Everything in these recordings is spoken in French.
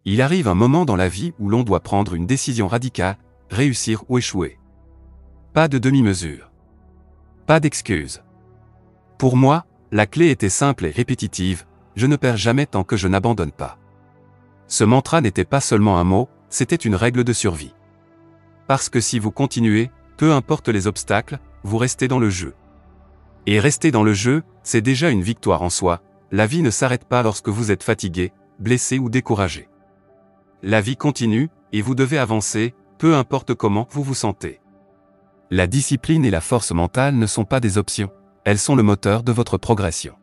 Il arrive un moment dans la vie où l'on doit prendre une décision radicale, réussir ou échouer. Pas de demi-mesure. Pas d'excuses. Pour moi, la clé était simple et répétitive, je ne perds jamais tant que je n'abandonne pas. Ce mantra n'était pas seulement un mot, c'était une règle de survie. Parce que si vous continuez, peu importe les obstacles, vous restez dans le jeu. Et rester dans le jeu, c'est déjà une victoire en soi. La vie ne s'arrête pas lorsque vous êtes fatigué, blessé ou découragé. La vie continue, et vous devez avancer, peu importe comment vous vous sentez. La discipline et la force mentale ne sont pas des options, elles sont le moteur de votre progression.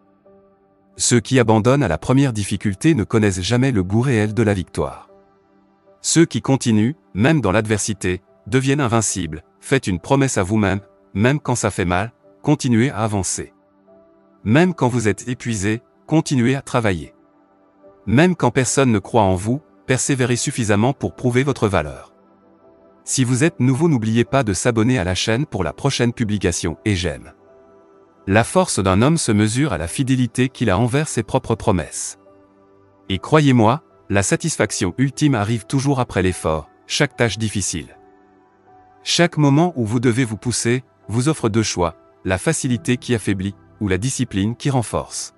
Ceux qui abandonnent à la première difficulté ne connaissent jamais le goût réel de la victoire. Ceux qui continuent, même dans l'adversité, deviennent invincibles. Faites une promesse à vous-même, même quand ça fait mal, continuez à avancer. Même quand vous êtes épuisé, continuez à travailler. Même quand personne ne croit en vous, persévérez suffisamment pour prouver votre valeur. Si vous êtes nouveau, n'oubliez pas de s'abonner à la chaîne pour la prochaine publication et j'aime. La force d'un homme se mesure à la fidélité qu'il a envers ses propres promesses. Et croyez-moi, la satisfaction ultime arrive toujours après l'effort, chaque tâche difficile. Chaque moment où vous devez vous pousser, vous offre deux choix, la facilité qui affaiblit, ou la discipline qui renforce.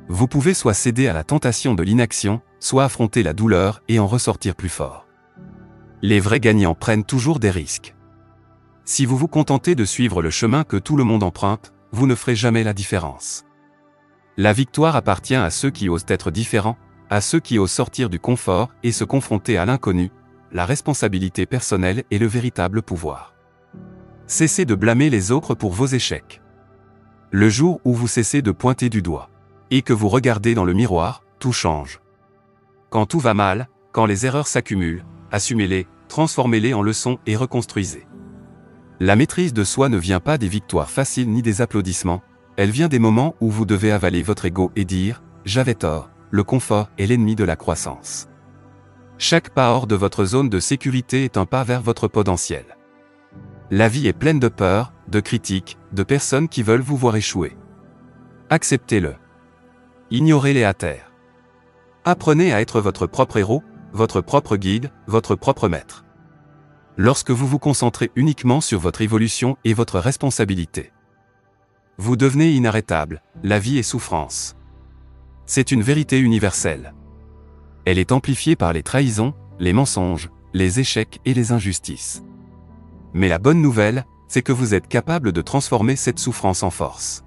Vous pouvez soit céder à la tentation de l'inaction, soit affronter la douleur et en ressortir plus fort. Les vrais gagnants prennent toujours des risques. Si vous vous contentez de suivre le chemin que tout le monde emprunte, vous ne ferez jamais la différence. La victoire appartient à ceux qui osent être différents, à ceux qui osent sortir du confort et se confronter à l'inconnu. La responsabilité personnelle est le véritable pouvoir. Cessez de blâmer les autres pour vos échecs. Le jour où vous cessez de pointer du doigt, et que vous regardez dans le miroir, tout change. Quand tout va mal, quand les erreurs s'accumulent, assumez-les, transformez-les en leçons et reconstruisez. La maîtrise de soi ne vient pas des victoires faciles ni des applaudissements, elle vient des moments où vous devez avaler votre ego et dire « j'avais tort », le confort est l'ennemi de la croissance. Chaque pas hors de votre zone de sécurité est un pas vers votre potentiel. La vie est pleine de peur, de critiques, de personnes qui veulent vous voir échouer. Acceptez-le. Ignorez-les à terre. Apprenez à être votre propre héros, votre propre guide, votre propre maître. Lorsque vous vous concentrez uniquement sur votre évolution et votre responsabilité, vous devenez inarrêtable, la vie est souffrance. C'est une vérité universelle. Elle est amplifiée par les trahisons, les mensonges, les échecs et les injustices. Mais la bonne nouvelle, c'est que vous êtes capable de transformer cette souffrance en force.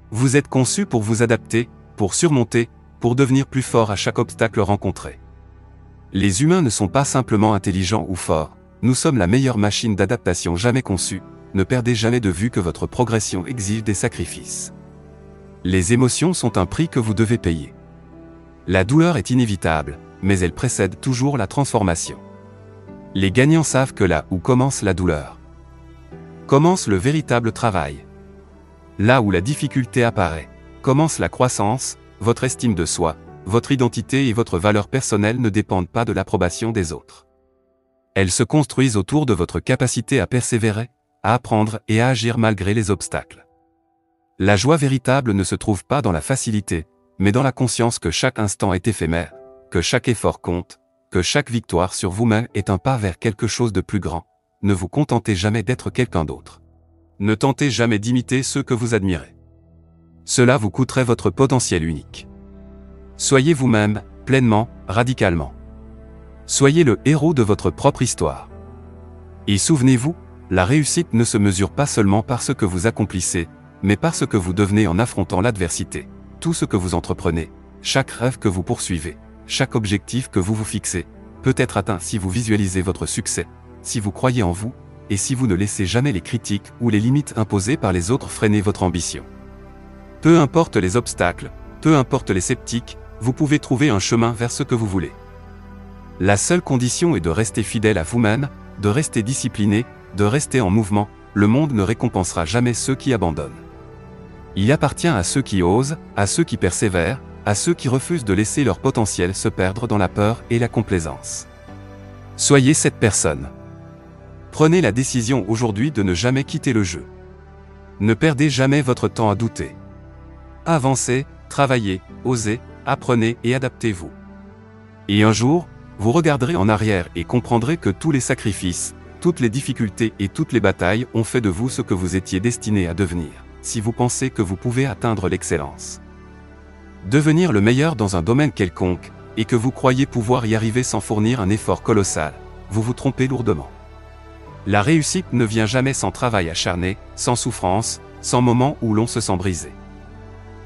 Vous êtes conçu pour vous adapter, pour surmonter, pour devenir plus fort à chaque obstacle rencontré. Les humains ne sont pas simplement intelligents ou forts, nous sommes la meilleure machine d'adaptation jamais conçue, ne perdez jamais de vue que votre progression exige des sacrifices. Les émotions sont un prix que vous devez payer. La douleur est inévitable, mais elle précède toujours la transformation. Les gagnants savent que là où commence la douleur, commence le véritable travail. Là où la difficulté apparaît, commence la croissance, votre estime de soi, votre identité et votre valeur personnelle ne dépendent pas de l'approbation des autres. Elles se construisent autour de votre capacité à persévérer, à apprendre et à agir malgré les obstacles. La joie véritable ne se trouve pas dans la facilité, mais dans la conscience que chaque instant est éphémère, que chaque effort compte, que chaque victoire sur vous-même est un pas vers quelque chose de plus grand. Ne vous contentez jamais d'être quelqu'un d'autre. Ne tentez jamais d'imiter ceux que vous admirez. Cela vous coûterait votre potentiel unique. Soyez vous-même, pleinement, radicalement. Soyez le héros de votre propre histoire. Et souvenez-vous, la réussite ne se mesure pas seulement par ce que vous accomplissez, mais par ce que vous devenez en affrontant l'adversité. Tout ce que vous entreprenez, chaque rêve que vous poursuivez, chaque objectif que vous vous fixez, peut être atteint si vous visualisez votre succès, si vous croyez en vous, et si vous ne laissez jamais les critiques ou les limites imposées par les autres freiner votre ambition. Peu importe les obstacles, peu importe les sceptiques, vous pouvez trouver un chemin vers ce que vous voulez. La seule condition est de rester fidèle à vous-même, de rester discipliné, de rester en mouvement. Le monde ne récompensera jamais ceux qui abandonnent. Il appartient à ceux qui osent, à ceux qui persévèrent, à ceux qui refusent de laisser leur potentiel se perdre dans la peur et la complaisance. Soyez cette personne. Prenez la décision aujourd'hui de ne jamais quitter le jeu. Ne perdez jamais votre temps à douter. Avancez, travaillez, osez, apprenez et adaptez-vous. Et un jour, vous regarderez en arrière et comprendrez que tous les sacrifices, toutes les difficultés et toutes les batailles ont fait de vous ce que vous étiez destiné à devenir, si vous pensez que vous pouvez atteindre l'excellence. Devenir le meilleur dans un domaine quelconque, et que vous croyez pouvoir y arriver sans fournir un effort colossal, vous vous trompez lourdement. La réussite ne vient jamais sans travail acharné, sans souffrance, sans moments où l'on se sent brisé.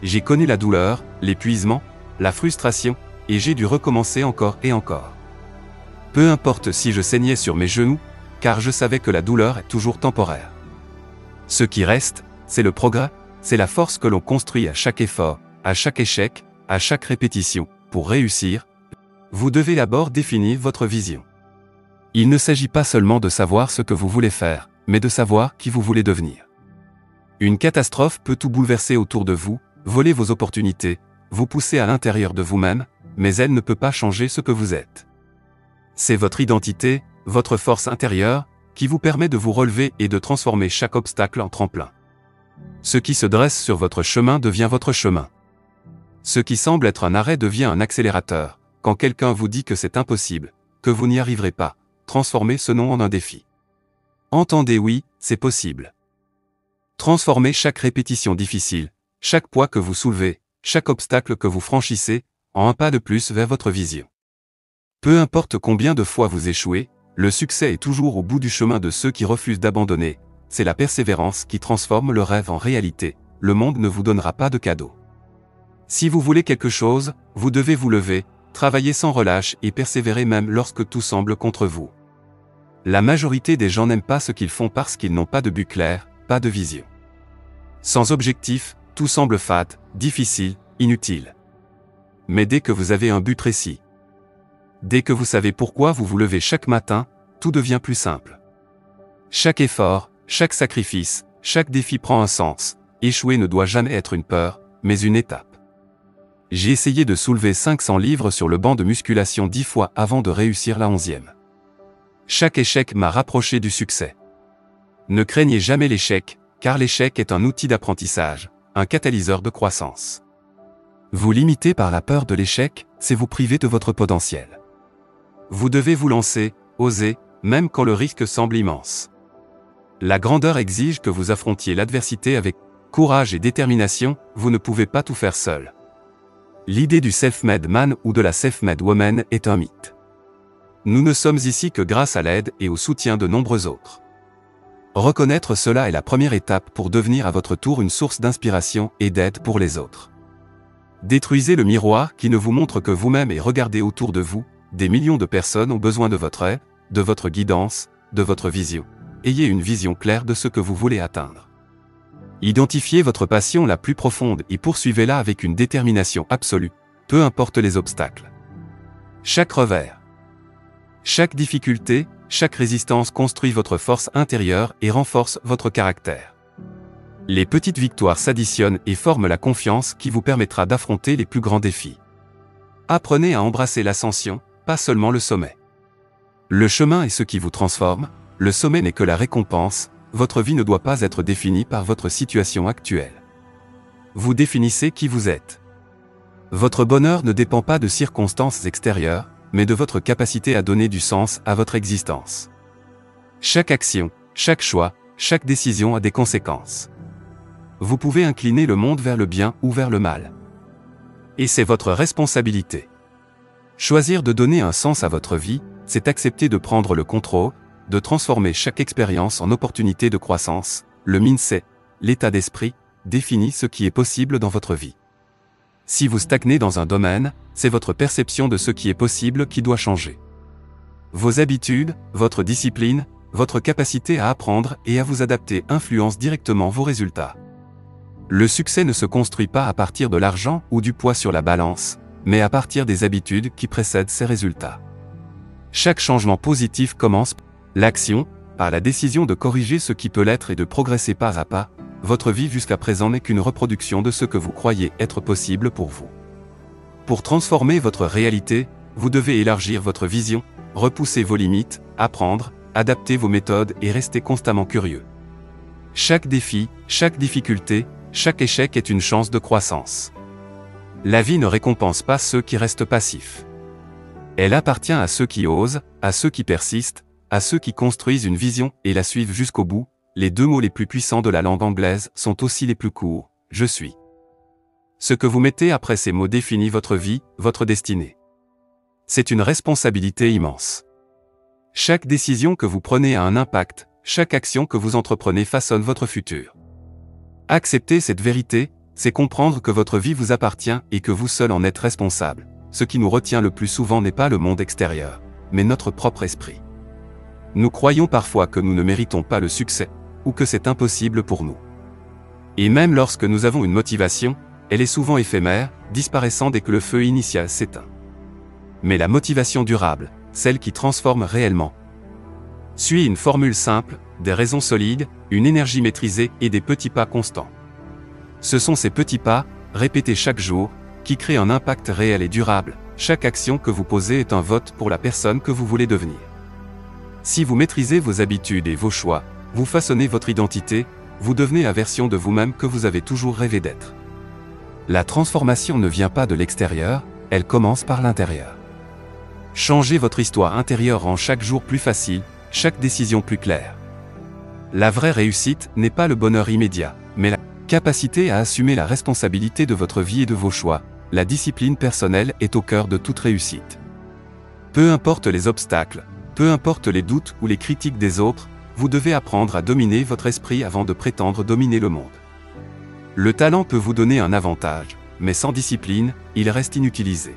J'ai connu la douleur, l'épuisement, la frustration, et j'ai dû recommencer encore et encore. Peu importe si je saignais sur mes genoux, car je savais que la douleur est toujours temporaire. Ce qui reste, c'est le progrès, c'est la force que l'on construit à chaque effort, à chaque échec, à chaque répétition. Pour réussir, vous devez d'abord définir votre vision. Il ne s'agit pas seulement de savoir ce que vous voulez faire, mais de savoir qui vous voulez devenir. Une catastrophe peut tout bouleverser autour de vous, voler vos opportunités, vous pousser à l'intérieur de vous-même, mais elle ne peut pas changer ce que vous êtes. C'est votre identité, votre force intérieure, qui vous permet de vous relever et de transformer chaque obstacle en tremplin. Ce qui se dresse sur votre chemin devient votre chemin. Ce qui semble être un arrêt devient un accélérateur. Quand quelqu'un vous dit que c'est impossible, que vous n'y arriverez pas, transformez ce non en un défi. Entendez oui, c'est possible. Transformez chaque répétition difficile, chaque poids que vous soulevez, chaque obstacle que vous franchissez, en un pas de plus vers votre vision. Peu importe combien de fois vous échouez, le succès est toujours au bout du chemin de ceux qui refusent d'abandonner. C'est la persévérance qui transforme le rêve en réalité. Le monde ne vous donnera pas de cadeau. Si vous voulez quelque chose, vous devez vous lever, travailler sans relâche et persévérer même lorsque tout semble contre vous. La majorité des gens n'aiment pas ce qu'ils font parce qu'ils n'ont pas de but clair, pas de vision. Sans objectif, tout semble fade, difficile, inutile. Mais dès que vous avez un but précis, dès que vous savez pourquoi vous vous levez chaque matin, tout devient plus simple. Chaque effort, chaque sacrifice, chaque défi prend un sens. Échouer ne doit jamais être une peur, mais une étape. J'ai essayé de soulever 500 livres sur le banc de musculation 10 fois avant de réussir la 11e. Chaque échec m'a rapproché du succès. Ne craignez jamais l'échec, car l'échec est un outil d'apprentissage, un catalyseur de croissance. Vous limiter par la peur de l'échec, c'est vous priver de votre potentiel. Vous devez vous lancer, oser, même quand le risque semble immense. La grandeur exige que vous affrontiez l'adversité avec courage et détermination, vous ne pouvez pas tout faire seul. L'idée du self-made man ou de la self-made woman est un mythe. Nous ne sommes ici que grâce à l'aide et au soutien de nombreux autres. Reconnaître cela est la première étape pour devenir à votre tour une source d'inspiration et d'aide pour les autres. Détruisez le miroir qui ne vous montre que vous-même et regardez autour de vous, des millions de personnes ont besoin de votre aide, de votre guidance, de votre vision. Ayez une vision claire de ce que vous voulez atteindre. Identifiez votre passion la plus profonde et poursuivez-la avec une détermination absolue, peu importe les obstacles. Chaque revers, chaque difficulté, chaque résistance construit votre force intérieure et renforce votre caractère. Les petites victoires s'additionnent et forment la confiance qui vous permettra d'affronter les plus grands défis. Apprenez à embrasser l'ascension, pas seulement le sommet. Le chemin est ce qui vous transforme, le sommet n'est que la récompense. Votre vie ne doit pas être définie par votre situation actuelle. Vous définissez qui vous êtes. Votre bonheur ne dépend pas de circonstances extérieures, mais de votre capacité à donner du sens à votre existence. Chaque action, chaque choix, chaque décision a des conséquences. Vous pouvez incliner le monde vers le bien ou vers le mal. Et c'est votre responsabilité. Choisir de donner un sens à votre vie, c'est accepter de prendre le contrôle, de transformer chaque expérience en opportunité de croissance. Le mindset, l'état d'esprit, définit ce qui est possible dans votre vie. Si vous stagnez dans un domaine, c'est votre perception de ce qui est possible qui doit changer. Vos habitudes, votre discipline, votre capacité à apprendre et à vous adapter influencent directement vos résultats. Le succès ne se construit pas à partir de l'argent ou du poids sur la balance, mais à partir des habitudes qui précèdent ces résultats. Chaque changement positif commence par l'action, par la décision de corriger ce qui peut l'être et de progresser pas à pas. Votre vie jusqu'à présent n'est qu'une reproduction de ce que vous croyez être possible pour vous. Pour transformer votre réalité, vous devez élargir votre vision, repousser vos limites, apprendre, adapter vos méthodes et rester constamment curieux. Chaque défi, chaque difficulté, chaque échec est une chance de croissance. La vie ne récompense pas ceux qui restent passifs. Elle appartient à ceux qui osent, à ceux qui persistent, à ceux qui construisent une vision et la suivent jusqu'au bout. Les deux mots les plus puissants de la langue anglaise sont aussi les plus courts, je suis. Ce que vous mettez après ces mots définit votre vie, votre destinée. C'est une responsabilité immense. Chaque décision que vous prenez a un impact, chaque action que vous entreprenez façonne votre futur. Accepter cette vérité, c'est comprendre que votre vie vous appartient et que vous seul en êtes responsable. Ce qui nous retient le plus souvent n'est pas le monde extérieur, mais notre propre esprit. Nous croyons parfois que nous ne méritons pas le succès, ou que c'est impossible pour nous. Et même lorsque nous avons une motivation, elle est souvent éphémère, disparaissant dès que le feu initial s'éteint. Mais la motivation durable, celle qui transforme réellement, suit une formule simple, des raisons solides, une énergie maîtrisée et des petits pas constants. Ce sont ces petits pas, répétés chaque jour, qui créent un impact réel et durable. Chaque action que vous posez est un vote pour la personne que vous voulez devenir. Si vous maîtrisez vos habitudes et vos choix, vous façonnez votre identité, vous devenez la version de vous-même que vous avez toujours rêvé d'être. La transformation ne vient pas de l'extérieur, elle commence par l'intérieur. Changez votre histoire intérieure rend chaque jour plus facile, chaque décision plus claire. La vraie réussite n'est pas le bonheur immédiat, mais la capacité à assumer la responsabilité de votre vie et de vos choix. La discipline personnelle est au cœur de toute réussite. Peu importe les obstacles, peu importe les doutes ou les critiques des autres, vous devez apprendre à dominer votre esprit avant de prétendre dominer le monde. Le talent peut vous donner un avantage, mais sans discipline, il reste inutilisé.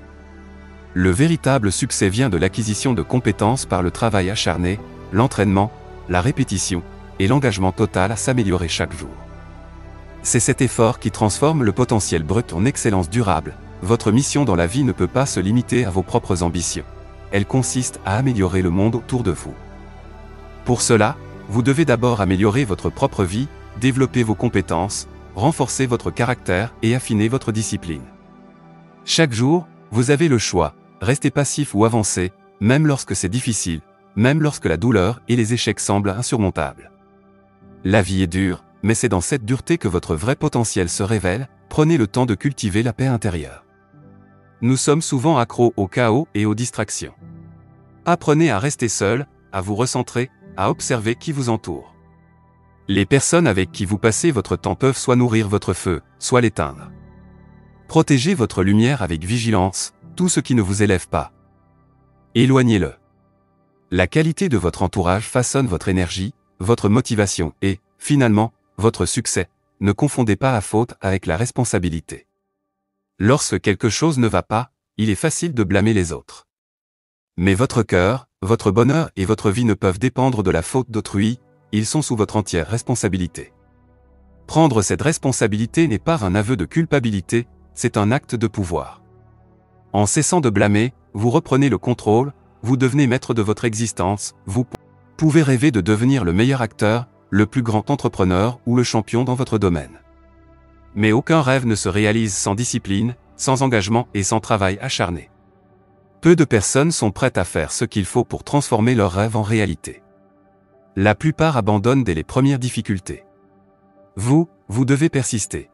Le véritable succès vient de l'acquisition de compétences par le travail acharné, l'entraînement, la répétition, et l'engagement total à s'améliorer chaque jour. C'est cet effort qui transforme le potentiel brut en excellence durable. Votre mission dans la vie ne peut pas se limiter à vos propres ambitions. Elle consiste à améliorer le monde autour de vous. Pour cela, vous devez d'abord améliorer votre propre vie, développer vos compétences, renforcer votre caractère et affiner votre discipline. Chaque jour, vous avez le choix, rester passif ou avancer, même lorsque c'est difficile, même lorsque la douleur et les échecs semblent insurmontables. La vie est dure, mais c'est dans cette dureté que votre vrai potentiel se révèle. Prenez le temps de cultiver la paix intérieure. Nous sommes souvent accros au chaos et aux distractions. Apprenez à rester seul, à vous recentrer, à observer qui vous entoure. Les personnes avec qui vous passez votre temps peuvent soit nourrir votre feu, soit l'éteindre. Protégez votre lumière avec vigilance, tout ce qui ne vous élève pas. Éloignez-le. La qualité de votre entourage façonne votre énergie, votre motivation et, finalement, votre succès. Ne confondez pas la faute avec la responsabilité. Lorsque quelque chose ne va pas, il est facile de blâmer les autres. Mais votre cœur, votre bonheur et votre vie ne peuvent dépendre de la faute d'autrui, ils sont sous votre entière responsabilité. Prendre cette responsabilité n'est pas un aveu de culpabilité, c'est un acte de pouvoir. En cessant de blâmer, vous reprenez le contrôle, vous devenez maître de votre existence, vous pouvez rêver de devenir le meilleur acteur, le plus grand entrepreneur ou le champion dans votre domaine. Mais aucun rêve ne se réalise sans discipline, sans engagement et sans travail acharné. Peu de personnes sont prêtes à faire ce qu'il faut pour transformer leurs rêves en réalité. La plupart abandonnent dès les premières difficultés. Vous devez persister.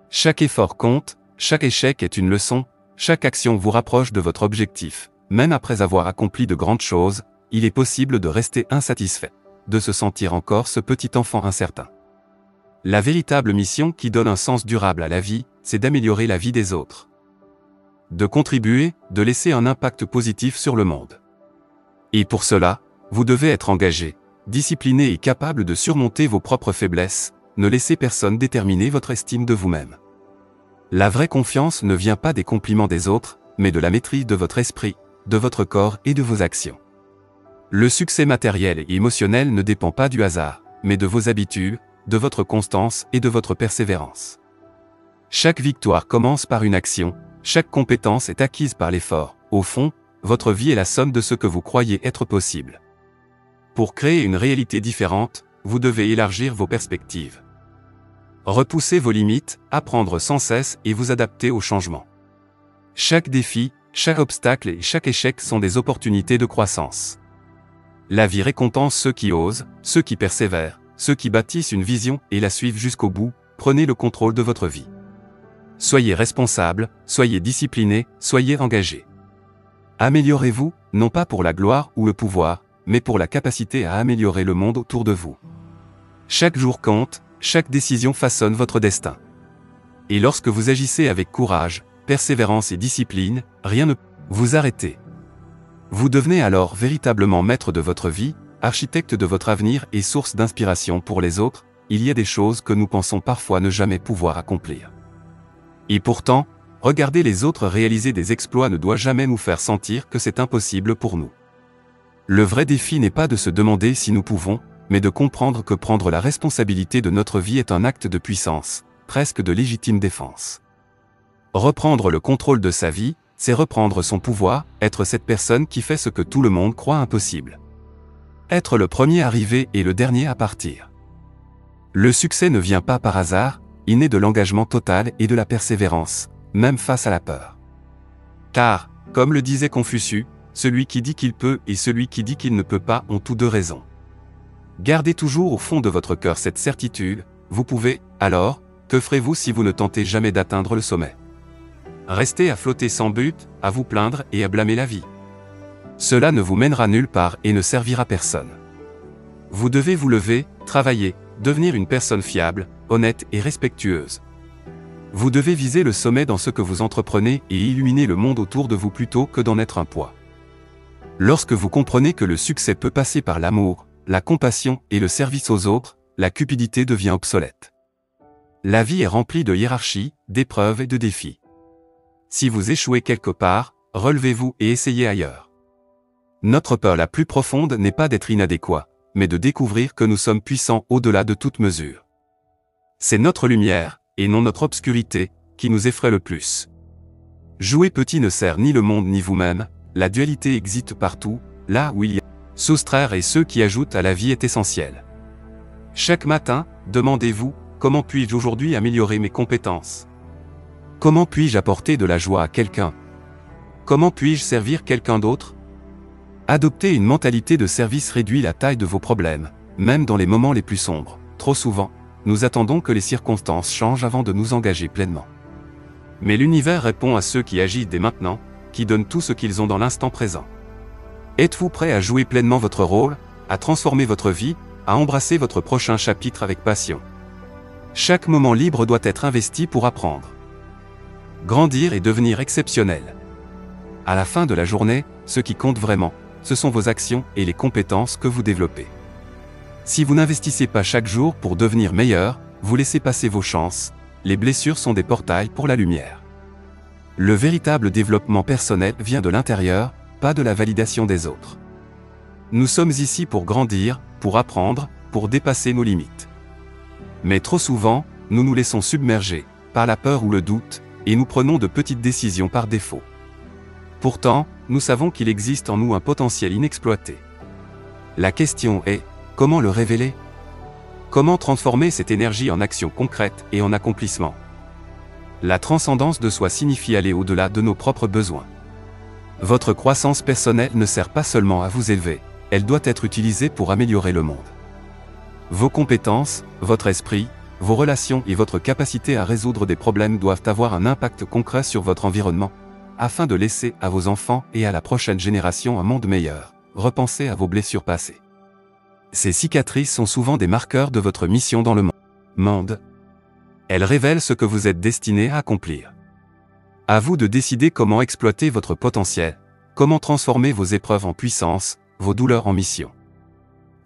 Chaque effort compte, chaque échec est une leçon, chaque action vous rapproche de votre objectif. Même après avoir accompli de grandes choses, il est possible de rester insatisfait, de se sentir encore ce petit enfant incertain. La véritable mission qui donne un sens durable à la vie, c'est d'améliorer la vie des autres. De contribuer, de laisser un impact positif sur le monde. Et pour cela, vous devez être engagé, discipliné et capable de surmonter vos propres faiblesses, ne laissez personne déterminer votre estime de vous-même. La vraie confiance ne vient pas des compliments des autres, mais de la maîtrise de votre esprit, de votre corps et de vos actions. Le succès matériel et émotionnel ne dépend pas du hasard, mais de vos habitudes, de votre constance et de votre persévérance. Chaque victoire commence par une action, chaque compétence est acquise par l'effort. Au fond, votre vie est la somme de ce que vous croyez être possible. Pour créer une réalité différente, vous devez élargir vos perspectives. Repousser vos limites, apprendre sans cesse et vous adapter aux changements. Chaque défi, chaque obstacle et chaque échec sont des opportunités de croissance. La vie récompense ceux qui osent, ceux qui persévèrent, ceux qui bâtissent une vision et la suivent jusqu'au bout. Prenez le contrôle de votre vie. Soyez responsable, soyez discipliné, soyez engagé. Améliorez-vous, non pas pour la gloire ou le pouvoir, mais pour la capacité à améliorer le monde autour de vous. Chaque jour compte, chaque décision façonne votre destin. Et lorsque vous agissez avec courage, persévérance et discipline, rien ne peut vous arrêter. Vous devenez alors véritablement maître de votre vie, architecte de votre avenir et source d'inspiration pour les autres. Il y a des choses que nous pensons parfois ne jamais pouvoir accomplir. Et pourtant, regarder les autres réaliser des exploits ne doit jamais nous faire sentir que c'est impossible pour nous. Le vrai défi n'est pas de se demander si nous pouvons, mais de comprendre que prendre la responsabilité de notre vie est un acte de puissance, presque de légitime défense. Reprendre le contrôle de sa vie, c'est reprendre son pouvoir, être cette personne qui fait ce que tout le monde croit impossible. Être le premier arrivé et le dernier à partir. Le succès ne vient pas par hasard, il naît de l'engagement total et de la persévérance, même face à la peur. Car, comme le disait Confucius, celui qui dit qu'il peut et celui qui dit qu'il ne peut pas ont tous deux raison. Gardez toujours au fond de votre cœur cette certitude, vous pouvez, alors, que ferez-vous si vous ne tentez jamais d'atteindre le sommet? Restez à flotter sans but, à vous plaindre et à blâmer la vie. Cela ne vous mènera nulle part et ne servira personne. Vous devez vous lever, travailler, devenir une personne fiable, honnête et respectueuse. Vous devez viser le sommet dans ce que vous entreprenez et illuminer le monde autour de vous plutôt que d'en être un poids. Lorsque vous comprenez que le succès peut passer par l'amour, la compassion et le service aux autres, la cupidité devient obsolète. La vie est remplie de hiérarchies, d'épreuves et de défis. Si vous échouez quelque part, relevez-vous et essayez ailleurs. Notre peur la plus profonde n'est pas d'être inadéquat, mais de découvrir que nous sommes puissants au-delà de toute mesure. C'est notre lumière, et non notre obscurité, qui nous effraie le plus. Jouer petit ne sert ni le monde ni vous-même, la dualité existe partout, là où il y a. Soustraire et ceux qui ajoutent à la vie est essentiel. Chaque matin, demandez-vous, comment puis-je aujourd'hui améliorer mes compétences? Comment puis-je apporter de la joie à quelqu'un? Comment puis-je servir quelqu'un d'autre? Adopter une mentalité de service réduit la taille de vos problèmes, même dans les moments les plus sombres. Trop souvent, nous attendons que les circonstances changent avant de nous engager pleinement. Mais l'univers répond à ceux qui agissent dès maintenant, qui donnent tout ce qu'ils ont dans l'instant présent. Êtes-vous prêt à jouer pleinement votre rôle, à transformer votre vie, à embrasser votre prochain chapitre avec passion? Chaque moment libre doit être investi pour apprendre. Grandir et devenir exceptionnel. À la fin de la journée, ce qui compte vraiment, ce sont vos actions et les compétences que vous développez. Si vous n'investissez pas chaque jour pour devenir meilleur, vous laissez passer vos chances, les blessures sont des portails pour la lumière. Le véritable développement personnel vient de l'intérieur, pas de la validation des autres. Nous sommes ici pour grandir, pour apprendre, pour dépasser nos limites. Mais trop souvent, nous nous laissons submerger par la peur ou le doute, et nous prenons de petites décisions par défaut. Pourtant, nous savons qu'il existe en nous un potentiel inexploité. La question est, comment le révéler? Comment transformer cette énergie en action concrète et en accomplissement? La transcendance de soi signifie aller au-delà de nos propres besoins. Votre croissance personnelle ne sert pas seulement à vous élever, elle doit être utilisée pour améliorer le monde. Vos compétences, votre esprit, vos relations et votre capacité à résoudre des problèmes doivent avoir un impact concret sur votre environnement, afin de laisser à vos enfants et à la prochaine génération un monde meilleur. Repensez à vos blessures passées. Ces cicatrices sont souvent des marqueurs de votre mission dans le monde. Elles révèlent ce que vous êtes destiné à accomplir. À vous de décider comment exploiter votre potentiel, comment transformer vos épreuves en puissance, vos douleurs en mission.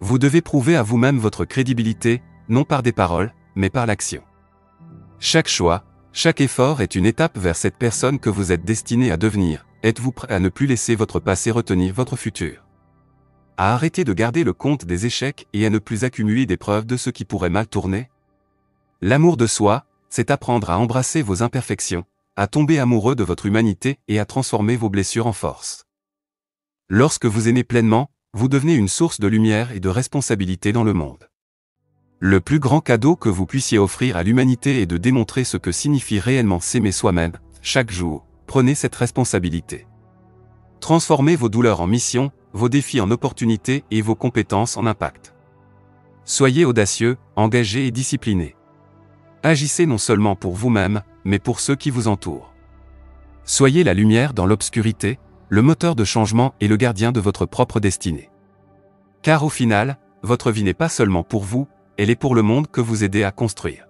Vous devez prouver à vous-même votre crédibilité, non par des paroles, mais par l'action. Chaque choix, chaque effort est une étape vers cette personne que vous êtes destiné à devenir. Êtes-vous prêt à ne plus laisser votre passé retenir votre futur? À arrêter de garder le compte des échecs et à ne plus accumuler des preuves de ce qui pourrait mal tourner? L'amour de soi, c'est apprendre à embrasser vos imperfections, à tomber amoureux de votre humanité et à transformer vos blessures en force. Lorsque vous aimez pleinement, vous devenez une source de lumière et de responsabilité dans le monde. Le plus grand cadeau que vous puissiez offrir à l'humanité est de démontrer ce que signifie réellement s'aimer soi-même. Chaque jour, prenez cette responsabilité. Transformez vos douleurs en mission, vos défis en opportunités et vos compétences en impact. Soyez audacieux, engagés et disciplinés. Agissez non seulement pour vous-même, mais pour ceux qui vous entourent. Soyez la lumière dans l'obscurité, le moteur de changement et le gardien de votre propre destinée. Car au final, votre vie n'est pas seulement pour vous, elle est pour le monde que vous aidez à construire.